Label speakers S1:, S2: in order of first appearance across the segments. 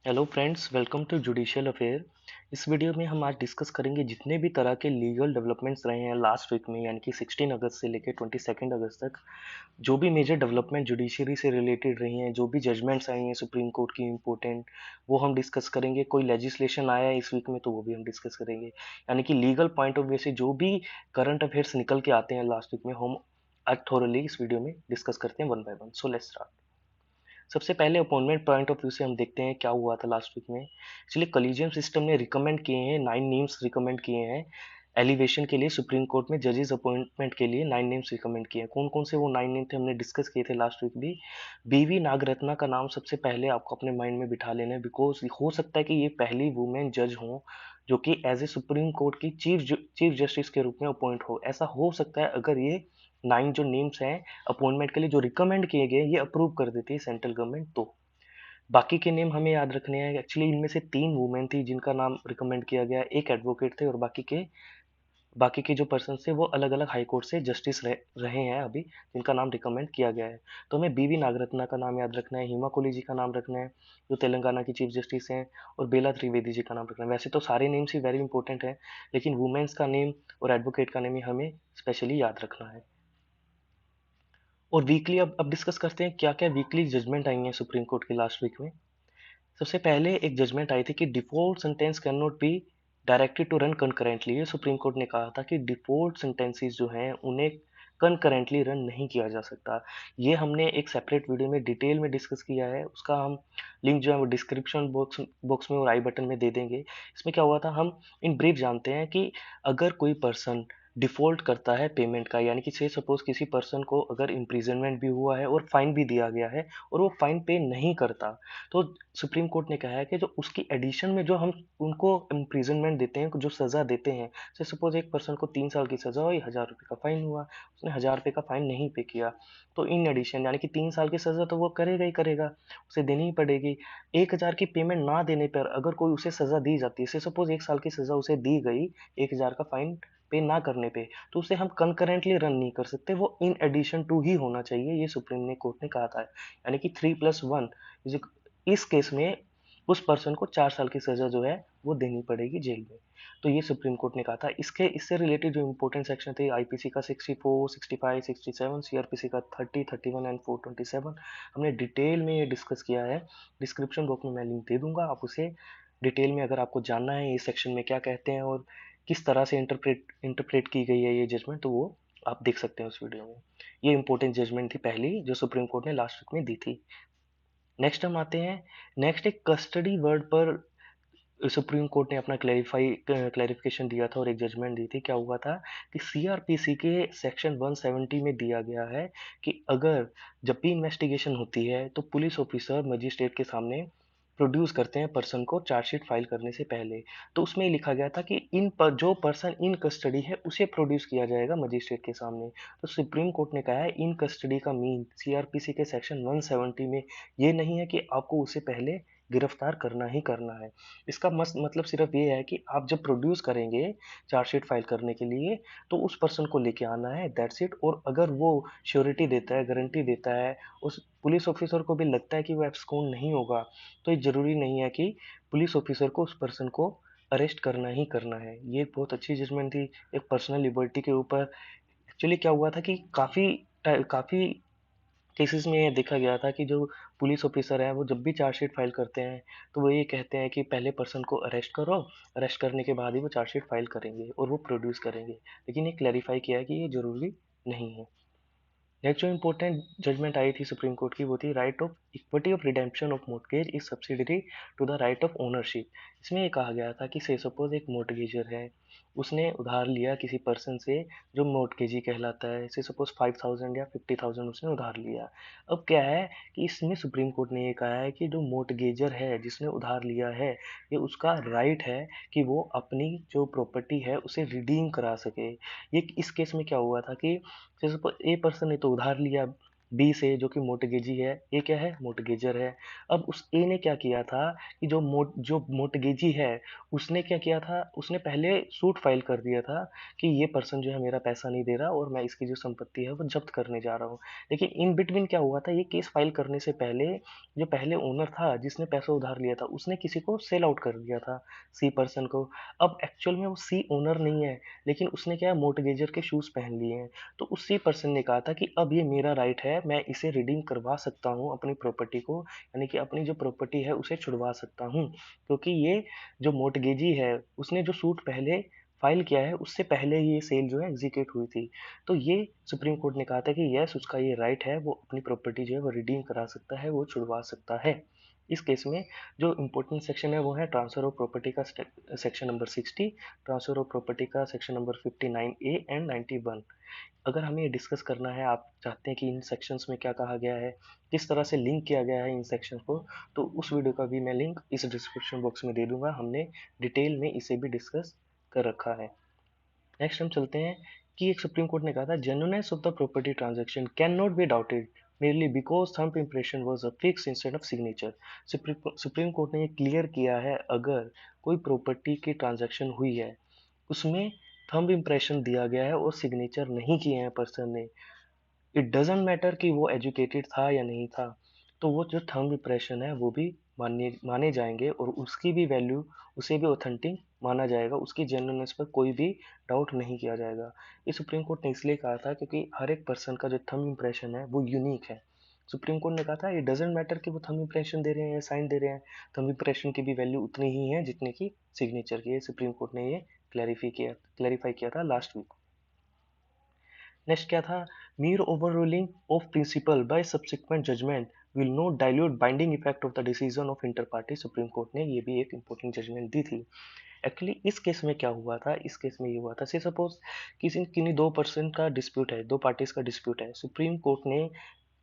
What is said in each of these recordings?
S1: Hello friends, welcome to judicial affair. इस video में हम आज डिस्कस करेंगे जितने भी तरह के लीगल डेवलपमेंट्स रहे हैं लास्ट वीक में, यानी कि 16 अगस्त से लेकर 22 अगस्त तक। जो भी मेजर डेवलपमेंट जुडिशरी से रिलेटेड रही हैं, जो भी जजमेंट्स आई हैं सुप्रीम कोर्ट की इंपॉर्टेंट, वो हम डिस्कस करेंगे। कोई लेजिस्लेशन आया है इस वीक में तो वो भी हम डिस्कस करेंगे। यानी कि लीगल पॉइंट ऑफ व्यू से जो भी करंट अफेयर्स निकल के आते हैं लास्ट वीक में, हम आज थोरली इस वीडियो में डिस्कस करते हैं one by one. So let's start. सबसे पहले अपॉइंटमेंट पॉइंट ऑफ व्यू से हम देखते हैं क्या हुआ था लास्ट वीक में। एक्चुअली कॉलेजियम सिस्टम ने रिकमेंड किए हैं, 9 नेम्स रिकमेंड किए हैं एलिवेशन के लिए। सुप्रीम कोर्ट में जजेस अपॉइंटमेंट के लिए 9 नेम्स रिकमेंड किए हैं। कौन कौन से वो 9 नेम थे हमने डिस्कस किए थे लास्ट वीक भी। बीवी नागरत्ना का नाम सबसे पहले आपको अपने माइंड में बिठा लेना है, बिकॉज हो सकता है कि ये पहली वुमेन जज हो जो कि एज ए सुप्रीम कोर्ट की चीफ जस्टिस के रूप में अपॉइंट हो। ऐसा हो सकता है अगर ये 9 जो नेम्स हैं अपॉइंटमेंट के लिए जो रिकमेंड किए गए ये अप्रूव कर देती है सेंट्रल गवर्नमेंट तो। बाकी के नेम हमें याद रखने हैं। एक्चुअली इनमें से 3 वुमेन थी जिनका नाम रिकमेंड किया गया, एक एडवोकेट थे और बाकी के जो पर्सन थे वो अलग अलग हाई कोर्ट से जस्टिस रहे हैं अभी, जिनका नाम रिकमेंड किया गया है। तो हमें बीवी नागरत्ना का नाम याद रखना है, हिमा कोहली जी का नाम रखना है जो तेलंगाना की चीफ जस्टिस हैं, और बेला त्रिवेदी जी का नाम रखना है। वैसे तो सारे नेम्स ही वेरी इंपॉर्टेंट है, लेकिन वुमेन्स का नेम और एडवोकेट का नेम ही हमें स्पेशली याद रखना है। और वीकली अब डिस्कस करते हैं क्या क्या वीकली जजमेंट आई हैं सुप्रीम कोर्ट के लास्ट वीक में। सबसे पहले एक जजमेंट आई थी कि default sentence can not be directed to run concurrently. ये सुप्रीम कोर्ट ने कहा था कि डिफॉल्ट सेंटेंसेस जो हैं उन्हें कंकरेंटली रन नहीं किया जा सकता। ये हमने एक सेपरेट वीडियो में डिटेल में डिस्कस किया है, उसका हम लिंक जो है वो डिस्क्रिप्शन बॉक्स बॉक्स में और आई बटन में दे देंगे। इसमें क्या हुआ था हम इन ब्रीफ जानते हैं कि अगर कोई पर्सन डिफॉल्ट करता है पेमेंट का, यानी कि से सपोज किसी पर्सन को अगर इम्प्रिजनमेंट भी हुआ है और फाइन भी दिया गया है और वो फाइन पे नहीं करता, तो सुप्रीम कोर्ट ने कहा है कि जो उसकी एडिशन में जो हम उनको इम्प्रिजनमेंट देते हैं, जो सजा देते हैं, जैसे सपोज एक पर्सन को 3 साल की सजा हुई, 1,000 रुपये का फाइन हुआ, उसने 1,000 रुपये का फाइन नहीं पे किया, तो इन एडिशन यानी कि 3 साल की सजा तो वो करेगा ही करेगा, उसे देनी ही पड़ेगी। 1,000 की पेमेंट ना देने पर अगर कोई उसे सजा दी जाती है, जैसे सपोज 1 साल की सजा उसे दी गई 1,000 का फाइन पे ना करने पे, तो उसे हम कंकरेंटली रन नहीं कर सकते, वो इन एडिशन टू ही होना चाहिए। ये सुप्रीम ने कोर्ट ने कहा था, यानी कि 3+1 इस केस में उस पर्सन को 4 साल की सजा जो है वो देनी पड़ेगी जेल में। तो ये सुप्रीम कोर्ट ने कहा था। इससे रिलेटेड जो इंपॉर्टेंट सेक्शन थे आईपीसी का 64, 65, 67, सीआरपीसी का 30, 31 एंड 427 हमने डिटेल में ये डिस्कस किया है। डिस्क्रिप्शन बॉक्स में मैं लिंक दे दूंगा, आप उसे डिटेल में अगर आपको जानना है ये सेक्शन में क्या कहते हैं और किस तरह से इंटरप्रेट की गई है ये जजमेंट, तो वो आप देख सकते हैं उस वीडियो में। ये इंपॉर्टेंट जजमेंट थी पहली जो सुप्रीम कोर्ट ने लास्ट वीक में दी थी। नेक्स्ट हम आते हैं, नेक्स्ट एक कस्टडी वर्ड पर सुप्रीम कोर्ट ने अपना क्लैरिफिकेशन दिया था और एक जजमेंट दी थी। क्या हुआ था कि सीआरपीसी के सेक्शन 170 में दिया गया है कि अगर जब भी इन्वेस्टिगेशन होती है तो पुलिस ऑफिसर मजिस्ट्रेट के सामने प्रोड्यूस करते हैं पर्सन को चार्जशीट फाइल करने से पहले। तो उसमें लिखा गया था कि जो पर्सन इन कस्टडी है उसे प्रोड्यूस किया जाएगा मजिस्ट्रेट के सामने। तो सुप्रीम कोर्ट ने कहा है इन कस्टडी का मीन सीआरपीसी के सेक्शन 170 में ये नहीं है कि आपको उसे पहले गिरफ्तार करना ही करना है। इसका मस्त मतलब सिर्फ ये है कि आप जब प्रोड्यूस करेंगे चार्जशीट फाइल करने के लिए तो उस पर्सन को लेके आना है, दैट्स इट। और अगर वो श्योरिटी देता है, गारंटी देता है, उस पुलिस ऑफिसर को भी लगता है कि वो एब्सकॉन्ड नहीं होगा, तो ये जरूरी नहीं है कि पुलिस ऑफिसर को उस पर्सन को अरेस्ट करना ही करना है। ये एक बहुत अच्छी जजमेंट थी एक पर्सनल लिबर्टी के ऊपर। एक्चुअली क्या हुआ था कि काफी केसेस में ये देखा गया था कि जो पुलिस ऑफिसर है वो जब भी चार्जशीट फाइल करते हैं तो वो ये कहते हैं कि पहले पर्सन को अरेस्ट करो, अरेस्ट करने के बाद ही वो चार्जशीट फाइल करेंगे और वो प्रोड्यूस करेंगे। लेकिन ये क्लैरिफाई किया है कि ये जरूरी नहीं है। नेक्स्ट जो इंपॉर्टेंट जजमेंट आई थी सुप्रीम कोर्ट की वो थी right of equity of redemption of mortgage is subsidiary to the right of ownership. इसमें ये कहा गया था कि से सपोज एक मोर्टगेजर है, उसने उधार लिया किसी पर्सन से जो मोर्टगेजी कहलाता है, से सपोज 5,000 या 50,000 उसने उधार लिया। अब क्या है कि इसमें सुप्रीम कोर्ट ने ये कहा है कि जो मोर्टगेजर है जिसने उधार लिया है ये उसका राइट है कि वो अपनी जो प्रॉपर्टी है उसे रिडीम करा सके। ये इस केस में क्या हुआ था कि जैसे ए पर्सन ने तो उधार लिया, बी से जो कि मोर्टगेजी है, ए क्या है मोर्टगेजर है। अब उस ए ने क्या किया था कि जो मोर्टगेजी है उसने क्या किया था, उसने पहले सूट फाइल कर दिया था कि ये पर्सन जो है मेरा पैसा नहीं दे रहा और मैं इसकी जो संपत्ति है वो जब्त करने जा रहा हूँ। लेकिन इन बिटवीन क्या हुआ था, ये केस फाइल करने से पहले जो पहले ओनर था जिसने पैसा उधार लिया था उसने किसी को सेल आउट कर दिया था, सी पर्सन को। अब एक्चुअल में वो सी ओनर नहीं है, लेकिन उसने क्या है मोर्टगेजर के शूज पहन लिए हैं। तो उसी पर्सन ने कहा था कि अब ये मेरा राइट है, मैं इसे रिडीम करवा सकता हूँ अपनी प्रॉपर्टी को, यानी कि अपनी जो प्रॉपर्टी है उसे छुड़वा सकता हूँ, क्योंकि ये जो मोर्टगेजी है उसने जो सूट पहले फाइल किया है उससे पहले ही ये सेल जो है एग्जीक्यूट हुई थी। तो ये सुप्रीम कोर्ट ने कहा था कि यस उसका ये राइट है, वो अपनी प्रॉपर्टी जो है वो रिडीम करा सकता है, वो छुड़वा सकता है। इस केस में जो इम्पोर्टेंट सेक्शन है वो है ट्रांसफर ऑफ प्रॉपर्टी का section number 60, transfer of property का सेक्शन नंबर 59A एंड 91। अगर हमें ये डिस्कस करना है, आप चाहते हैं कि इन सेक्शंस में क्या कहा गया है, किस तरह से लिंक किया गया है इन सेक्शन को, तो उस वीडियो का भी मैं लिंक इस डिस्क्रिप्शन बॉक्स में दे दूंगा। हमने डिटेल में इसे भी डिस्कस कर रखा है। नेक्स्ट हम चलते हैं कि एक सुप्रीम कोर्ट ने कहा था genuineness of the property transaction can not B doubted merely because thumb impression was affixed instead of signature। Supreme court ने ये क्लियर किया है, अगर कोई प्रॉपर्टी की ट्रांजैक्शन हुई है उसमें थंब इम्प्रेशन दिया गया है और सिग्नेचर नहीं किए हैं पर्सन ने, इट डजेंट मैटर कि वो एजुकेटेड था या नहीं था, तो वो जो थंब इम्प्रेशन है वो भी माने जाएंगे और उसकी भी वैल्यू, उसे भी ऑथेंटिक माना जाएगा, उसकी जेन्युइननेस पर कोई भी डाउट नहीं किया जाएगा। ये सुप्रीम कोर्ट ने इसलिए कहा था क्योंकि हर एक पर्सन का जो थंब इम्प्रेशन है वो यूनिक है। सुप्रीम कोर्ट ने कहा था इट डजेंट मैटर कि वो थंब इम्प्रेशन दे रहे हैं या साइन दे रहे हैं, थंब इम्प्रेशन की भी वैल्यू उतनी ही है जितने की सिग्नेचर की है। सुप्रीम कोर्ट ने ये क्लैरिफाई किया था लास्ट वीक। नेक्स्ट क्या था, mere overruling of principle by subsequent judgment will not dilute binding effect of the decision of interparty। Supreme court ने ये भी एक इम्पोर्टेंट जजमेंट दी थी। एक्चुअली इस केस में क्या हुआ था, इस केस में ये हुआ था, से सपोज किसी किन्हीं दो पर्सन का डिस्प्यूट है, दो पार्टीज का डिस्प्यूट है, सुप्रीम कोर्ट ने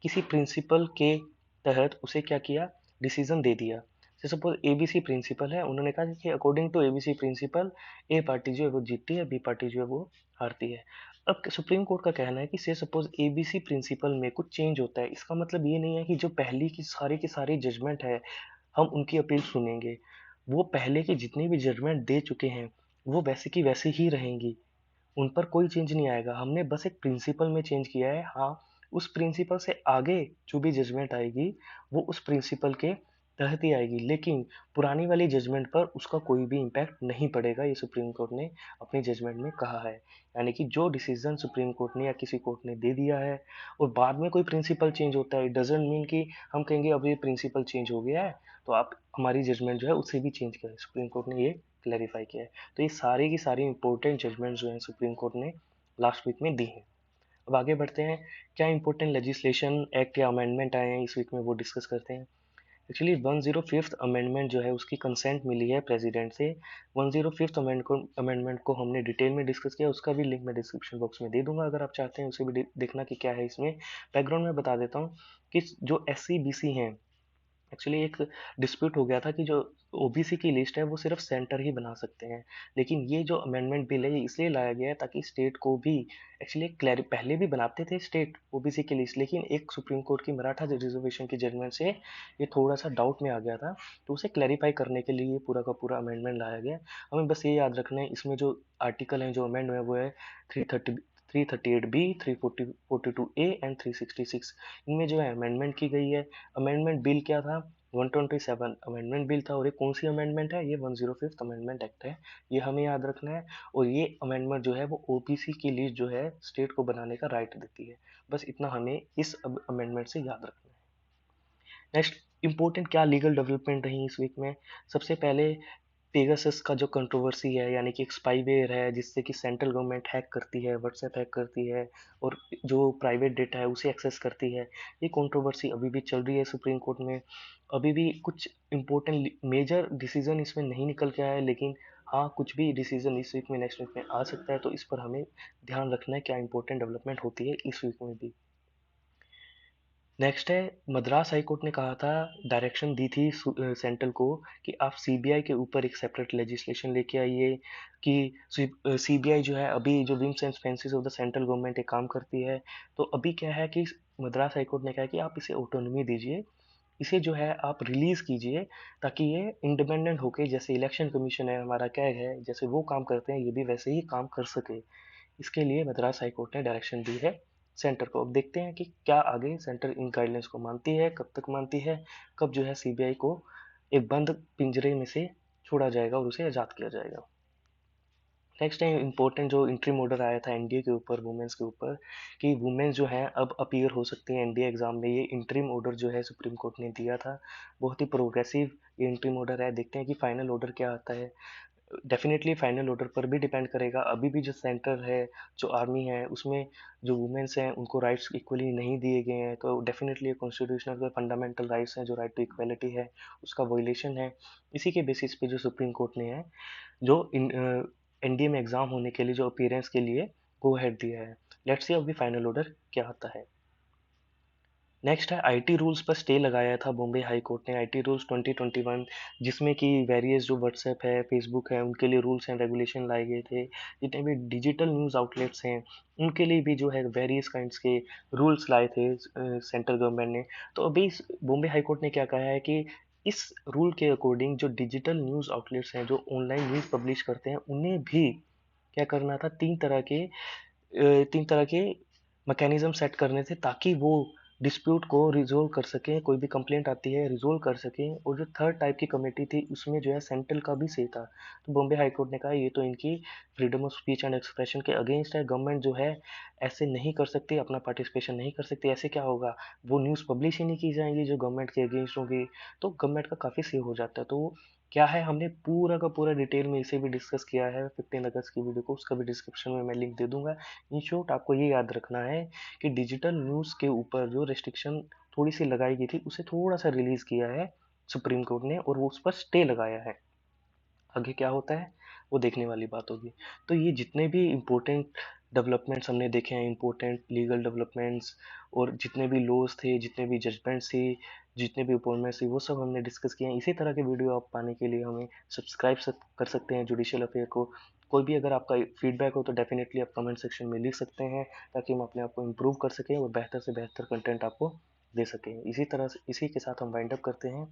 S1: किसी प्रिंसिपल के तहत उसे क्या किया, डिसीजन दे दिया। जैसे सपोज एबीसी प्रिंसिपल है, उन्होंने कहा कि according to ABC principle a party जो है वो जीतती है, बी पार्टी जो है वो हारती है। अब सुप्रीम कोर्ट का कहना है कि से सपोज एबीसी प्रिंसिपल में कुछ चेंज होता है, इसका मतलब ये नहीं है कि जो पहली की सारी जजमेंट है हम उनकी अपील सुनेंगे। वो पहले की जितनी भी जजमेंट दे चुके हैं वो वैसे की वैसे ही रहेंगी, उन पर कोई चेंज नहीं आएगा। हमने बस एक प्रिंसिपल में चेंज किया है। हाँ, उस प्रिंसिपल से आगे जो भी जजमेंट आएगी वो उस प्रिंसिपल के तहत ही आएगी, लेकिन पुरानी वाली जजमेंट पर उसका कोई भी इम्पैक्ट नहीं पड़ेगा, ये सुप्रीम कोर्ट ने अपनी जजमेंट में कहा है। यानी कि जो डिसीजन सुप्रीम कोर्ट ने या किसी कोर्ट ने दे दिया है और बाद में कोई प्रिंसिपल चेंज होता है, इट डजेंट मीन कि हम कहेंगे अब ये प्रिंसिपल चेंज हो गया है तो आप हमारी जजमेंट जो है उसे भी चेंज करें। सुप्रीम कोर्ट ने ये क्लैरिफाई किया है। तो ये सारी की सारी इंपॉर्टेंट जजमेंट जो हैं सुप्रीम कोर्ट ने लास्ट वीक में दी हैं। अब आगे बढ़ते हैं, क्या इंपॉर्टेंट लेजिस्लेशन एक्ट या अमेंडमेंट आए हैं इस वीक में वो डिस्कस करते हैं। एक्चुअली 105th अमेंडमेंट जो है उसकी कंसेंट मिली है प्रेसिडेंट से। 105th अमेंडमेंट को हमने डिटेल में डिस्कस किया, उसका भी लिंक मैं डिस्क्रिप्शन बॉक्स में दे दूंगा, अगर आप चाहते हैं उसे भी देखना कि क्या है इसमें। बैकग्राउंड में बता देता हूँ कि जो एस सी बी सी हैं, एक्चुअली एक डिस्प्यूट हो गया था कि जो ओबीसी की लिस्ट है वो सिर्फ सेंटर ही बना सकते हैं, लेकिन ये जो अमेंडमेंट बिल है ये इसलिए लाया गया है ताकि स्टेट को भी, एक्चुअली पहले भी बनाते थे स्टेट ओबीसी की लिस्ट, लेकिन एक सुप्रीम कोर्ट की मराठा रिजर्वेशन की जजमेंट से ये थोड़ा सा डाउट में आ गया था, तो उसे क्लैरिफाई करने के लिए ये पूरा का पूरा अमेंडमेंट लाया गया। हमें बस ये याद रखना है, इसमें जो आर्टिकल हैं जो अमेंड हुए वो है 338B, 342A एंड 366। इनमें जो है अमेंडमेंट की गई है। अमेंडमेंट बिल क्या था, 127 अमेंडमेंट बिल था, और ये कौन सी अमेंडमेंट है, ये 105th अमेंडमेंट एक्ट है, ये हमें याद रखना है। और ये अमेंडमेंट जो है वो ओबीसी की लिस्ट जो है स्टेट को बनाने का राइट देती है। बस इतना हमें इस अमेंडमेंट से याद रखना है। नेक्स्ट इंपॉर्टेंट क्या लीगल डेवलपमेंट रही इस वीक में, सबसे पहले पेगासस का जो कंट्रोवर्सी है, यानी कि एक स्पाईवेयर है जिससे कि सेंट्रल गवर्नमेंट हैक करती है, व्हाट्सएप हैक करती है और जो प्राइवेट डेटा है उसे एक्सेस करती है, ये कंट्रोवर्सी अभी भी चल रही है सुप्रीम कोर्ट में। अभी भी कुछ इंपॉर्टेंट मेजर डिसीजन इसमें नहीं निकल के आया है, लेकिन हाँ कुछ भी डिसीजन इस वीक में नेक्स्ट वीक में आ सकता है, तो इस पर हमें ध्यान रखना है क्या इंपॉर्टेंट डेवलपमेंट होती है इस वीक में भी। नेक्स्ट है, मद्रास हाई कोर्ट ने कहा था, डायरेक्शन दी थी सेंट्रल को कि आप सीबीआई के ऊपर एक सेपरेट लेजिस्लेशन लेके आइए, कि सीबीआई जो है अभी जो wings and fences of the central government एक काम करती है। तो अभी क्या है कि मद्रास हाई कोर्ट ने कहा कि आप इसे ऑटोनॉमी दीजिए, इसे जो है आप रिलीज़ कीजिए, ताकि ये इंडिपेंडेंट होके, जैसे इलेक्शन कमीशन है हमारा, कैग है, जैसे वो काम करते हैं ये भी वैसे ही काम कर सके। इसके लिए मद्रास हाई कोर्ट ने डायरेक्शन दी है सेंटर को। अब देखते हैं कि क्या आगे सेंटर इन गाइडलाइंस को मानती है, कब तक मानती है, कब जो है सीबीआई को एक बंद पिंजरे में से छोड़ा जाएगा और उसे आज़ाद किया जाएगा। नेक्स्ट है इम्पोर्टेंट जो इंट्रीम ऑर्डर आया था एनडीए के ऊपर, वुमेन्स के ऊपर, कि वुमेन्स जो हैं अब अपीयर हो सकती हैं एनडीए एग्जाम में। ये इंट्रीम ऑर्डर जो है सुप्रीम कोर्ट ने दिया था, बहुत ही प्रोग्रेसिव ये इंट्रीम ऑर्डर है। देखते हैं कि फाइनल ऑर्डर क्या आता है। डेफिनेटली फाइनल ऑर्डर पर भी डिपेंड करेगा। अभी भी जो सेंटर है, जो आर्मी है, उसमें जो वुमेन्स हैं उनको राइट्स इक्वली नहीं दिए गए हैं, तो डेफिनेटली कॉन्स्टिट्यूशनल जो फंडामेंटल राइट्स हैं, जो राइट टू इक्वलिटी है, उसका वॉयलेशन है। इसी के बेसिस पे जो सुप्रीम कोर्ट ने है, जो एनडीए में एग्जाम होने के लिए जो अपीयरेंस के लिए गो अहेड दिया है। लेट्स सी अभी फाइनल ऑर्डर क्या आता है। नेक्स्ट है आईटी रूल्स पर स्टे लगाया था बॉम्बे हाई कोर्ट ने, आईटी रूल्स 2021, जिसमें कि वेरियस जो व्हाट्सएप है, फेसबुक है, उनके लिए रूल्स एंड रेगुलेशन लाए गए थे। जितने भी डिजिटल न्यूज़ आउटलेट्स हैं उनके लिए भी जो है वेरियस काइंड्स के रूल्स लाए थे सेंट्रल गवर्नमेंट ने। तो अभी बॉम्बे हाई कोर्ट ने क्या कहा है कि इस रूल के अकॉर्डिंग जो डिजिटल न्यूज़ आउटलेट्स हैं, जो ऑनलाइन न्यूज़ पब्लिश करते हैं, उन्हें भी क्या करना था, तीन तरह के मैकेनिज्म सेट करने थे, ताकि वो डिस्प्यूट को रिजोल्व कर सकें, कोई भी कंप्लेंट आती है रिजोल्व कर सकें। और जो थर्ड टाइप की कमेटी थी उसमें जो है सेंट्रल का भी सही था। तो बॉम्बे हाई कोर्ट ने कहा ये तो इनकी freedom of speech and expression के अगेंस्ट है। गवर्नमेंट जो है ऐसे नहीं कर सकती, अपना पार्टिसिपेशन नहीं कर सकती। ऐसे क्या होगा, वो न्यूज़ पब्लिश ही नहीं की जाएंगी जो गवर्नमेंट के अगेंस्ट होंगी, तो गवर्नमेंट का काफ़ी सेव हो जाता है। तो क्या है, हमने पूरा का पूरा डिटेल में इसे भी डिस्कस किया है 15 अगस्त की वीडियो को, उसका भी डिस्क्रिप्शन में मैं लिंक दे दूंगा। इन शॉर्ट आपको ये याद रखना है कि डिजिटल न्यूज़ के ऊपर जो रेस्ट्रिक्शन थोड़ी सी लगाई गई थी, उसे थोड़ा सा रिलीज किया है सुप्रीम कोर्ट ने, और वो उस पर स्टे लगाया है। आगे क्या होता है वो देखने वाली बात होगी। तो ये जितने भी इम्पोर्टेंट डेवलपमेंट्स हमने देखे हैं, इम्पोर्टेंट लीगल डेवलपमेंट्स, और जितने भी लॉज थे, जितने भी जजमेंट्स थे, जितने भी अपॉइंटमेंट्स थे, वो सब हमने डिस्कस किए हैं। इसी तरह के वीडियो आप पाने के लिए हमें सब्सक्राइब कर सकते हैं जुडिशियल अफेयर को। कोई भी अगर आपका फीडबैक हो तो डेफिनेटली आप कमेंट सेक्शन में लिख सकते हैं, ताकि हम अपने आप को इम्प्रूव कर सकें और बेहतर से बेहतर कंटेंट आपको दे सकें। इसी तरह से इसी के साथ हम वाइंड अप करते हैं।